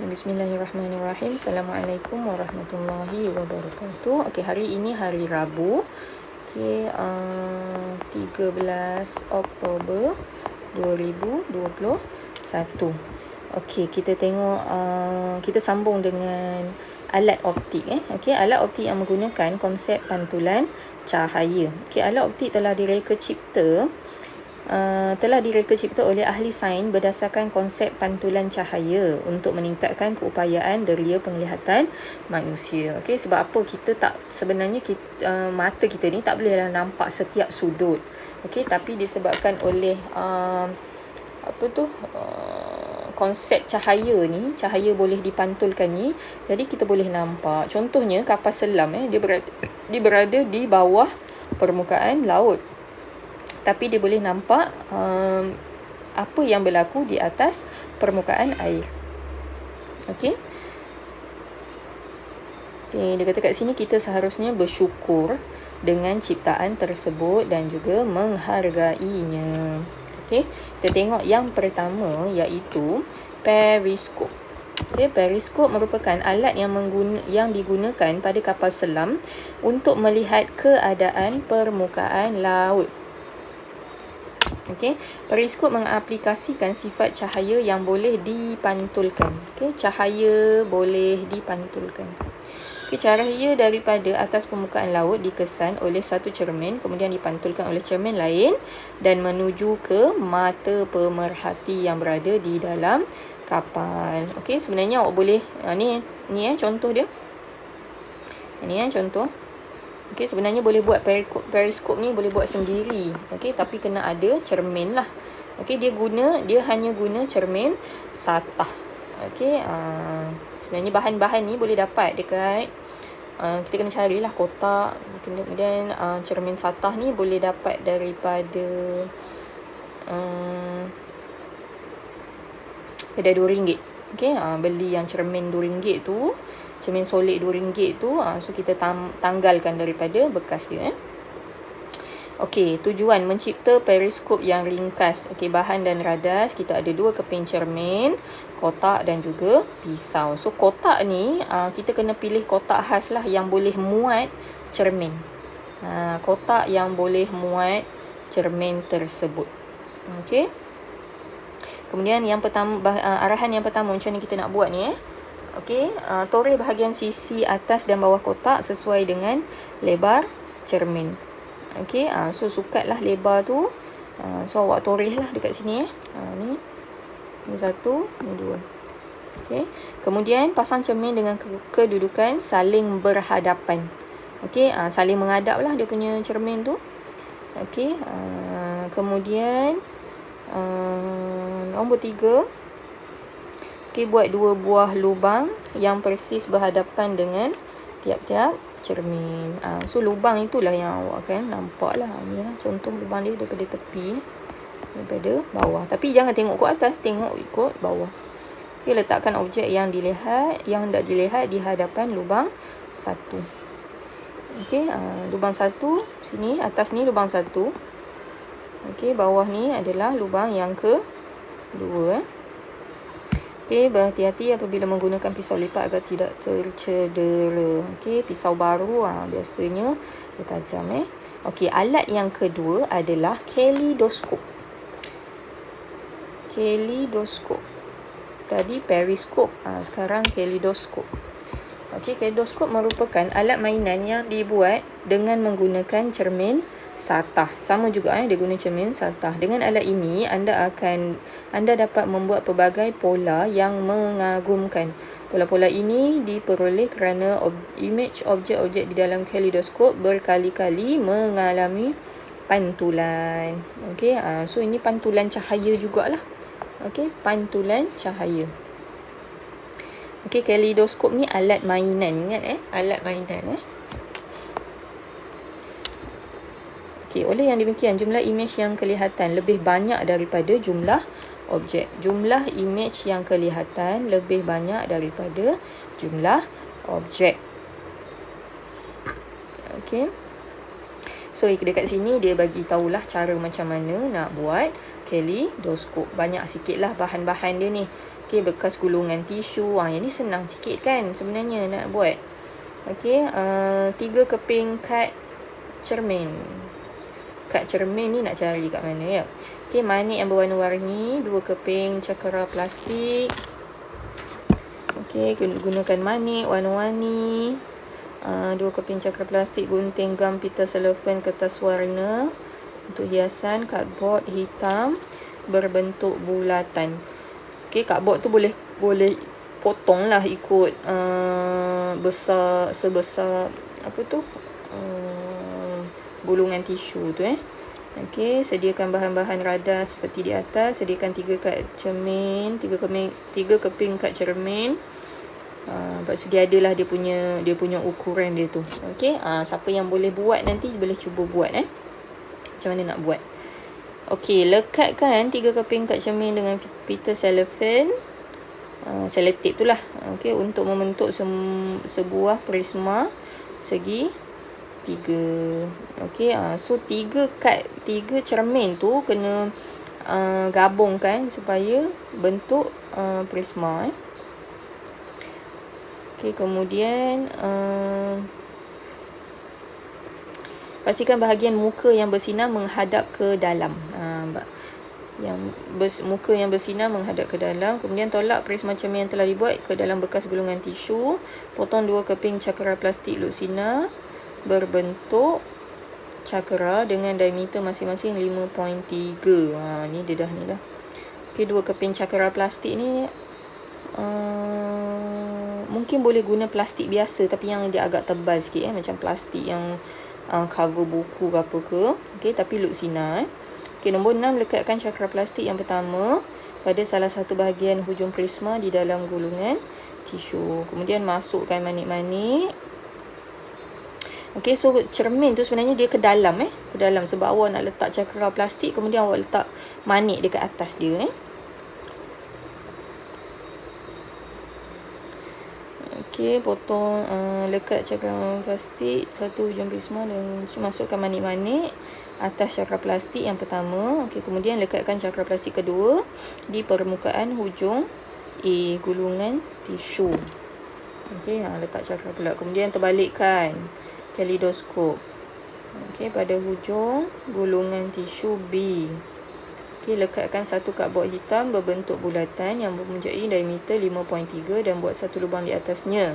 Bismillahirrahmanirrahim. Assalamualaikum warahmatullahi wabarakatuh. Okey, hari ini hari Rabu. Okey, 13 Oktober 2021. Okey, kita tengok kita sambung dengan alat optik Okey, alat optik yang menggunakan konsep pantulan cahaya. Okey, alat optik telah direka cipta oleh ahli sains berdasarkan konsep pantulan cahaya untuk meningkatkan keupayaan deria penglihatan manusia. Okey, sebab apa sebenarnya mata kita ni tak bolehlah nampak setiap sudut. Okey, tapi disebabkan oleh konsep cahaya ni, cahaya boleh dipantulkan ni, jadi kita boleh nampak. Contohnya kapal selam dia berada di bawah permukaan laut, tapi dia boleh nampak apa yang berlaku di atas permukaan air. Okey. Dia kata kat sini kita seharusnya bersyukur dengan ciptaan tersebut dan juga menghargainya. Okey, kita tengok yang pertama iaitu periskop. Okay, periskop merupakan alat yang digunakan pada kapal selam untuk melihat keadaan permukaan laut. Okey, periskop mengaplikasikan sifat cahaya yang boleh dipantulkan. Okey, cahaya boleh dipantulkan. Okey, cahaya daripada atas permukaan laut dikesan oleh satu cermin, kemudian dipantulkan oleh cermin lain dan menuju ke mata pemerhati yang berada di dalam kapal. Okey, sebenarnya awak boleh ni contoh dia. Ini contoh. Okey, sebenarnya boleh buat periskop ni boleh buat sendiri. Okey, tapi kena ada cermin lah. Okey, dia hanya guna cermin satah. Okey, sebenarnya bahan-bahan ni boleh dapat dekat kita kena carilah kotak. Kemudian cermin satah ni boleh dapat daripada kedai RM2. Okey, beli yang cermin RM2 tu, cermin solid RM2 tu, so kita tanggalkan daripada bekas dia. Okey, tujuan mencipta periskop yang ringkas. Okey, bahan dan radas kita ada 2 keping cermin, kotak dan juga pisau. So kotak ni kita kena pilih kotak khas lah yang boleh muat cermin. Kotak yang boleh muat cermin tersebut. Okey. Kemudian yang pertama, arahan yang pertama macam ni kita nak buat ni Okey, toreh bahagian sisi atas dan bawah kotak sesuai dengan lebar cermin. Okey, so sukatlah lebar tu. So awak toreh lah dekat sini ni satu, ni dua. Okey, kemudian pasang cermin dengan kedudukan saling berhadapan. Okey, saling menghadap lah dia punya cermin tu. Okey, kemudian nombor 3. Okey, buat 2 buah lubang yang persis berhadapan dengan tiap-tiap cermin. So lubang itulah yang awak akan nampak lah. Ni lah contoh lubang dia daripada tepi, daripada bawah. Tapi jangan tengok ke atas, tengok ikut bawah. Okey, letakkan objek yang hendak dilihat di hadapan lubang 1. Okey, lubang 1 sini, atas ni lubang 1. Okey, bawah ni adalah lubang yang kedua. Okey, berhati-hati apabila menggunakan pisau lipat agar tidak tercedera. Okey, pisau baru biasanya dia tajam Okey, alat yang kedua adalah kaleidoskop. Kaleidoskop. Tadi periskop, sekarang kaleidoskop. Okey, kaleidoskop merupakan alat mainan yang dibuat dengan menggunakan cermin satah. Sama juga dia guna cermin satah. Dengan alat ini anda dapat membuat pelbagai pola yang mengagumkan. Pola-pola ini diperoleh kerana imej objek-objek di dalam kaleidoskop berkali-kali mengalami pantulan. Okey, so ini pantulan cahaya jugalah. Okey, pantulan cahaya. Okey, kaleidoskop ni alat mainan, ingat alat mainan Okey, oleh yang demikian jumlah imej yang kelihatan lebih banyak daripada jumlah objek. Jumlah imej yang kelihatan lebih banyak daripada jumlah objek. Okey. So dekat sini dia bagi tahulah cara macam mana nak buat kaleidoskop. Banyak sikitlah bahan-bahan dia ni. Okey, bekas gulungan tisu. Yang ni senang sikit kan sebenarnya nak buat. Okey, 3 keping kad cermin. Kad cermin ni nak cari kat mana ya? Okey, manik yang berwarna-warni, 2 keping cakera plastik. Okey, gunakan manik warna-warni. 2 keping cakera plastik, gunting gam pita cellophane, kertas warna untuk hiasan, cardboard hitam berbentuk bulatan. Okey, cardboard tu boleh potong lah ikut besar sebesar apa tu gulungan tisu tu Okey, sediakan bahan-bahan radar seperti di atas. Sediakan 3 kad cermin, 3 keping kad cermin. Lepas tu dia adalah dia punya ukuran dia tu. Okey, siapa yang boleh buat nanti boleh cuba buat macam mana nak buat. Okey, lekatkan 3 keping kad cermin dengan pita cellophane, selotip tu lah. Okey, untuk membentuk sebuah prisma segi 3. Okey, so 3 cermin tu kena gabungkan supaya bentuk prisma. Okey, kemudian pastikan bahagian muka yang bersinar menghadap ke dalam. Muka yang bersinar menghadap ke dalam. Kemudian tolak prisma cermin yang telah dibuat ke dalam bekas gulungan tisu. Potong 2 keping cakera plastik luksina berbentuk cakera dengan diameter masing-masing 5.3. Ni dia dah ni dah. Okey, 2 keping cakera plastik ni mungkin boleh guna plastik biasa tapi yang dia agak tebal sikit macam plastik yang cover buku ke apa ke. Okey, tapi luksina. Okey, nombor 6, lekatkan cakera plastik yang pertama pada salah satu bahagian hujung prisma di dalam gulungan tisu. Kemudian masukkan manik-manik. Okey, so cermin tu sebenarnya dia ke dalam ke dalam sebab awak nak letak cakera plastik, kemudian awak letak manik dekat atas dia Okey, potong lekat cakera plastik satu hujung prisma dan masukkan manik-manik atas cakera plastik yang pertama. Okey, kemudian lekatkan cakera plastik kedua di permukaan hujung gulungan tisu. Okey, letak cakera pula. Kemudian terbalikkan kaleidoskop. Okey, pada hujung gulungan tisu B. Okey, lekatkan satu cardboard hitam berbentuk bulatan yang mempunyai diameter 5.3 dan buat satu lubang di atasnya.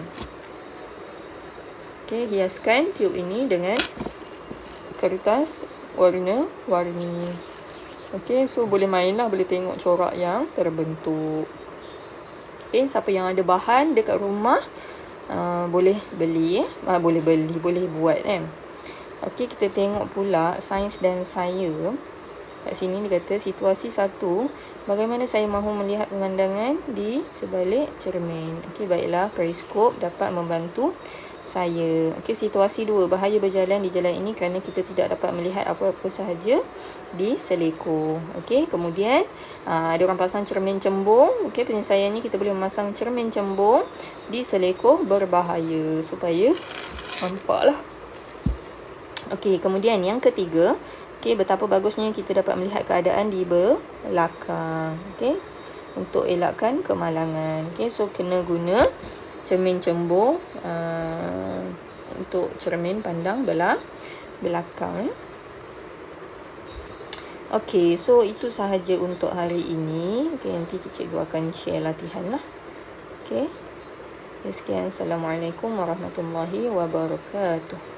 Okey, hiaskan tiub ini dengan kertas warna-warni. Okey, so boleh mainlah, boleh tengok corak yang terbentuk. Okey, siapa yang ada bahan dekat rumah boleh beli boleh buat Okey, kita tengok pula sains dan saya. Kat sini dia kata situasi 1, bagaimana saya mahu melihat pemandangan di sebalik cermin. Okey, baiklah, periskop dapat membantu saya. Okey, situasi 2, bahaya berjalan di jalan ini kerana kita tidak dapat melihat apa-apa sahaja di selekor. Okey, kemudian ada orang pasang cermin cembung. Okey, penyelesaiannya kita boleh memasang cermin cembung di selekor berbahaya supaya nampaklah. Okey, kemudian yang ketiga, okey, betapa bagusnya kita dapat melihat keadaan di belakang. Okey, untuk elakkan kemalangan. Okey, so kena guna cermin cembung untuk cermin pandang belakang. Okey, so itu sahaja untuk hari ini. Okey, nanti cikgu akan share latihan lah. Okey, sekian. Assalamualaikum warahmatullahi wabarakatuh.